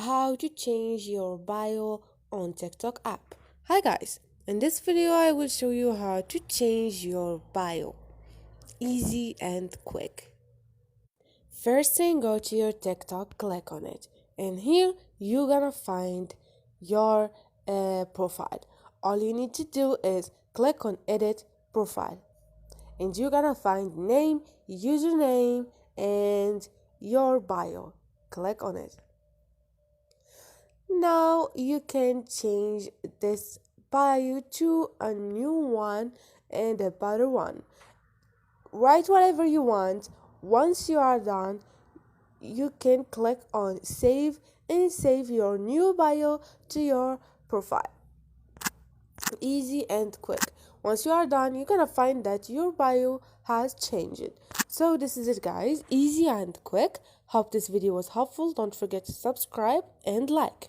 how to change your bio on TikTok app. Hi guys, in this video I will show you how to change your bio. Easy and quick. First thing, go to your TikTok, click on it, and here you're gonna find your profile. All you need to do is click on edit profile, and you're gonna find name, username, and your bio. Click on it. Now you can change this bio to a new one and a better one. Write whatever you want. Once you are done, you can click on save and save your new bio to your profile. Easy and quick. Once you are done, you're gonna find that your bio has changed. So this is it guys, easy and quick. Hope this video was helpful. Don't forget to subscribe and like.